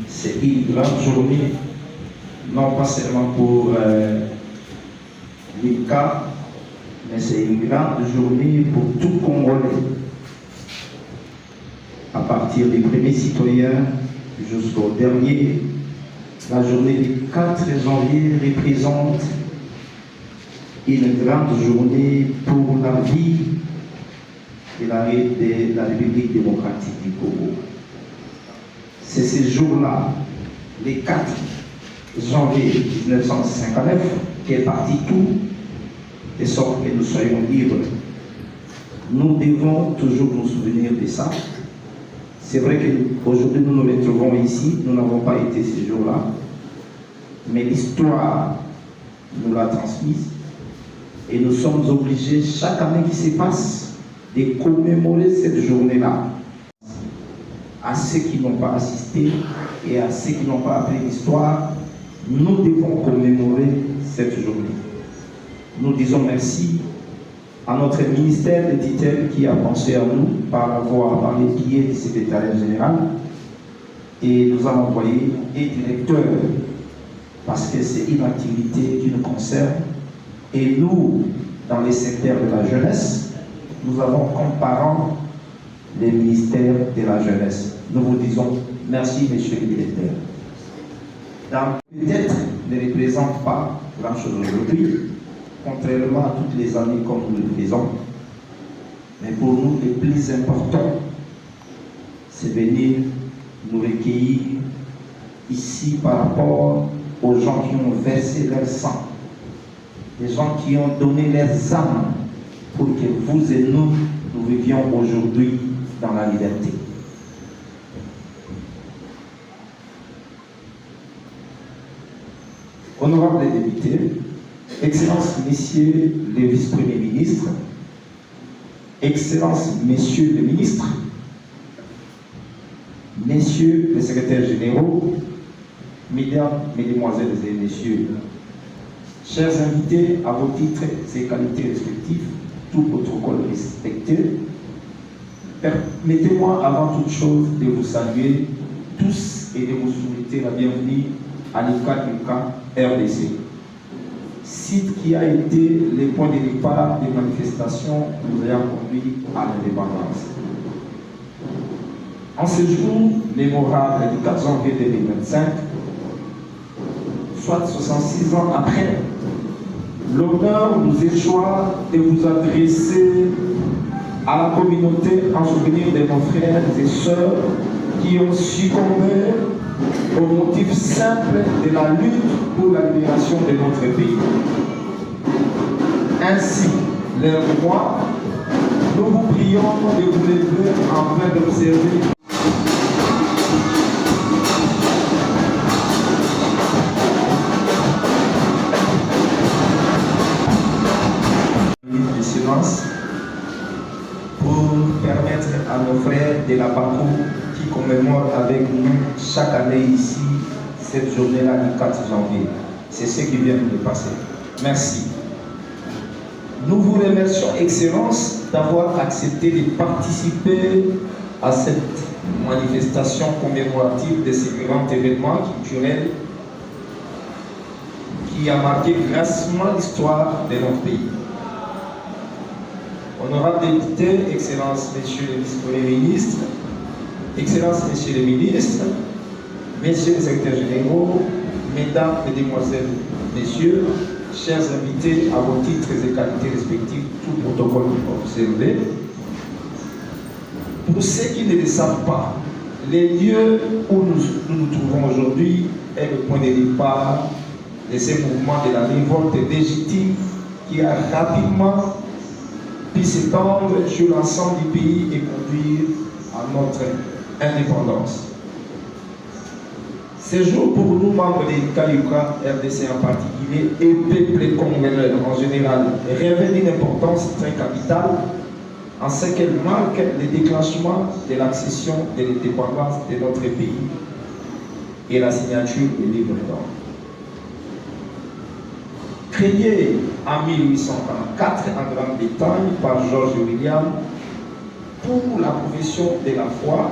C'est une grande journée, non pas seulement pour l'ICA, mais c'est une grande journée pour tout Congolais. À partir des premiers citoyens jusqu'au dernier, la journée du 4 janvier représente une grande journée pour la vie de la République démocratique du Congo. C'est ce jour-là, le 4 janvier 1959, qu'est parti tout, de sorte que nous soyons libres. Nous devons toujours nous souvenir de ça. C'est vrai qu'aujourd'hui nous nous retrouvons ici, nous n'avons pas été ce jour-là, mais l'histoire nous l'a transmise et nous sommes obligés, chaque année qui se passe, de commémorer cette journée-là. À ceux qui n'ont pas assisté et à ceux qui n'ont pas appris l'histoire, nous devons commémorer cette journée. Nous disons merci à notre ministère de tutelle qui a pensé à nous par les biais du secrétariat général, et nous avons envoyé des directeurs parce que c'est une activité qui nous concerne, et nous, dans les secteurs de la jeunesse, nous avons comme parents les ministères de la jeunesse. Nous vous disons merci, monsieur le directeur. Peut-être ne représente pas grand-chose aujourd'hui, contrairement à toutes les années comme nous le faisons. Mais pour nous, le plus important, c'est venir nous recueillir ici par rapport aux gens qui ont versé leur sang, les gens qui ont donné leurs âmes pour que vous et nous vivions aujourd'hui dans la liberté. Honorables députés, Excellences, Messieurs les vice-premiers ministres, Excellences, Messieurs les ministres, Messieurs les secrétaires généraux, Mesdames, Mesdemoiselles et Messieurs, chers invités à vos titres et qualités respectifs, tout protocole respecté, permettez-moi avant toute chose de vous saluer tous et de vous souhaiter la bienvenue à l'ICA RDC, site qui a été le point de départ des manifestations nous ayant conduit à l'indépendance. En ce jour mémorable du 4 janvier 2025, soit 66 ans après, l'honneur nous échoit de vous adresser à la communauté en souvenir de nos frères et sœurs qui ont succombé au motif simple de la lutte pour la libération de notre pays. Ainsi, leur droit, nous vous prions de vous lever afin d'observer de silence pour permettre à nos frères de la Bakou qui commémorent avec nous chaque année ici cette journée-là du 4 janvier. C'est ce qui vient de passer. Merci. Nous vous remercions, Excellence, d'avoir accepté de participer à cette manifestation commémorative de ce grand événement culturel qui a marqué grassement l'histoire de notre pays. Honorables députés, Excellences, Messieurs les vice-premiers ministres, Excellences, Messieurs les ministres, Messieurs les secrétaires généraux, Mesdames, Mesdemoiselles, Messieurs, chers invités à vos titres et qualités respectifs, tout protocole observé. Pour ceux qui ne le savent pas, les lieux où nous trouvons aujourd'hui est le point de départ de ce mouvement de la révolte légitime qui a rapidement pu s'étendre sur l'ensemble du pays et conduire à notre indépendance. Ce jour pour nous, membres de l'ICA RDC en particulier, et peuple congolais en général, revêt d'une importance très capitale en ce qu'elle marque le déclenchement de l'accession de l'indépendance de notre pays et la signature du livre d'or. Créé en 1844 en Grande-Bretagne par George William pour la profession de la foi,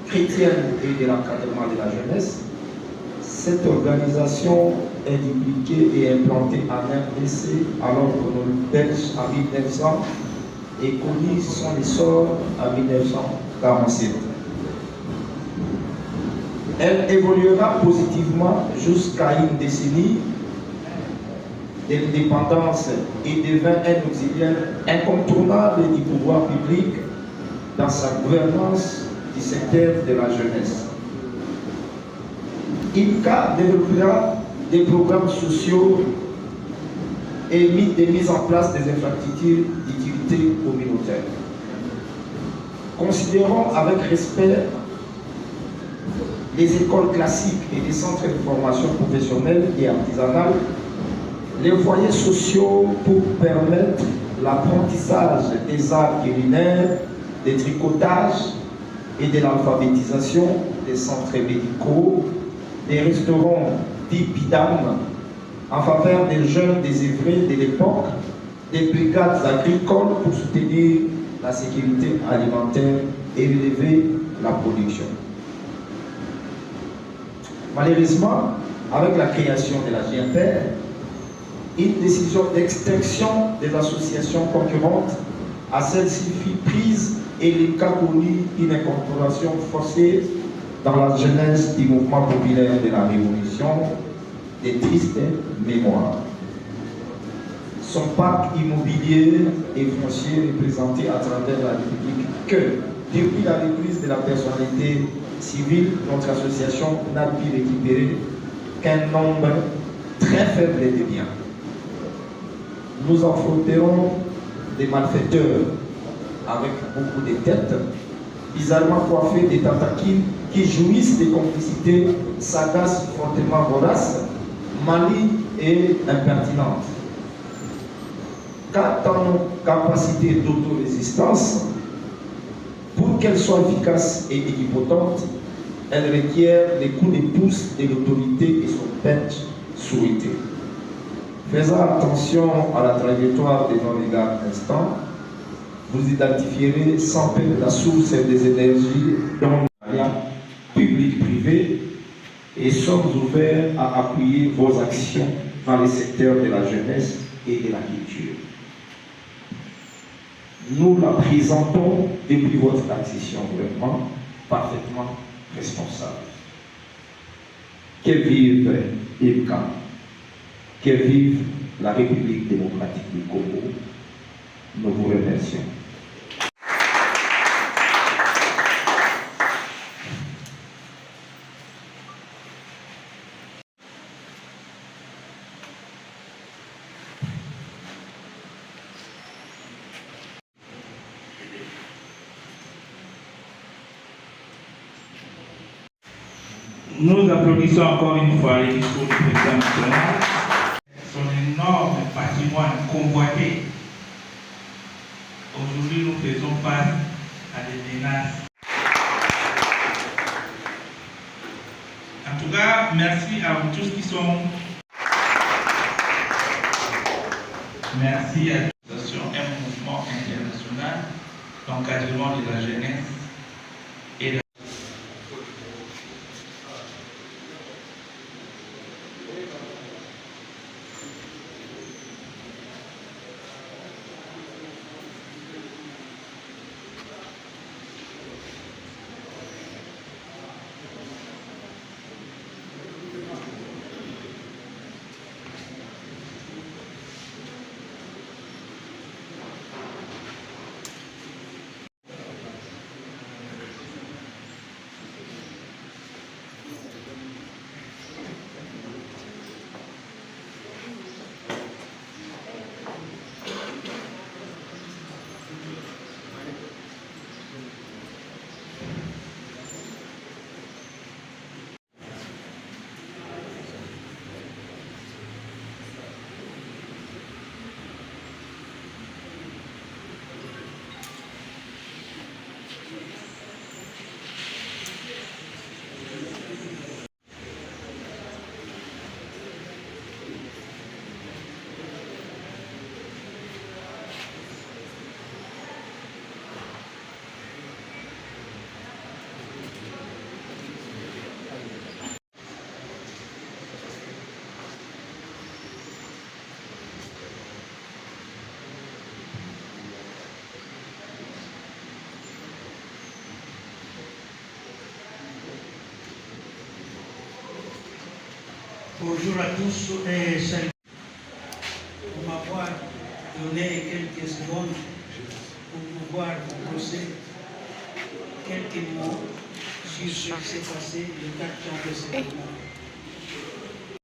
chrétienne et de l'encadrement de la jeunesse. Cette organisation est dupliquée et implantée en RDC alors que nos Belges en 1900 et connue son essor en 1947. Elle évoluera positivement jusqu'à une décennie d'indépendance et devint un auxiliaire incontournable du pouvoir public dans sa gouvernance du secteur de la jeunesse. IPCA développera des programmes sociaux et des mises en place des infrastructures d'utilité communautaire. Considérons avec respect les écoles classiques et les centres de formation professionnelle et artisanale, les foyers sociaux pour permettre l'apprentissage des arts culinaires, des tricotages et de l'alphabétisation, des centres médicaux, des restaurants dits bidam en faveur des jeunes désœuvrés de l'époque, des brigades agricoles pour soutenir la sécurité alimentaire et élever la production. Malheureusement, avec la création de la GMPR, une décision d'extinction des associations concurrentes à celle-ci fut prise et les cas connus une incorporation forcée dans la jeunesse du mouvement populaire de la Révolution des tristes mémoires. Son parc immobilier et foncier représenté à travers la République que, depuis la reprise de la personnalité civile, notre association n'a pu récupérer qu'un nombre très faible de biens. Nous affronterons des malfaiteurs avec beaucoup de têtes, bizarrement coiffés des tentaquiles qui jouissent des complicités sagaces, fortement voraces, malignes et impertinentes. Quant à nos capacités d'autorésistance, pour qu'elles soient efficaces et équipotentes, elles requièrent les coups de pouce de l'autorité et son bench souhaité. Faisant attention à la trajectoire de nos regards instants, vous identifierez sans peine la source des énergies dans le public-privé et sommes ouverts à appuyer vos actions dans les secteurs de la jeunesse et de la culture. Nous la présentons depuis votre accession au gouvernement parfaitement responsable. Que vive IPCA, que vive la République démocratique du Congo. Nous vous remercions. Nous applaudissons encore une fois les discours du président national, son énorme patrimoine convoité. Aujourd'hui, nous faisons face à des menaces. En tout cas, merci à vous tous qui sont. Merci à l'association, un mouvement international d'encadrement de la jeunesse et de Bonjour à tous et salut. Pour m'avoir donné quelques secondes pour pouvoir vous poser quelques mots sur ce qui s'est passé le 4 janvier.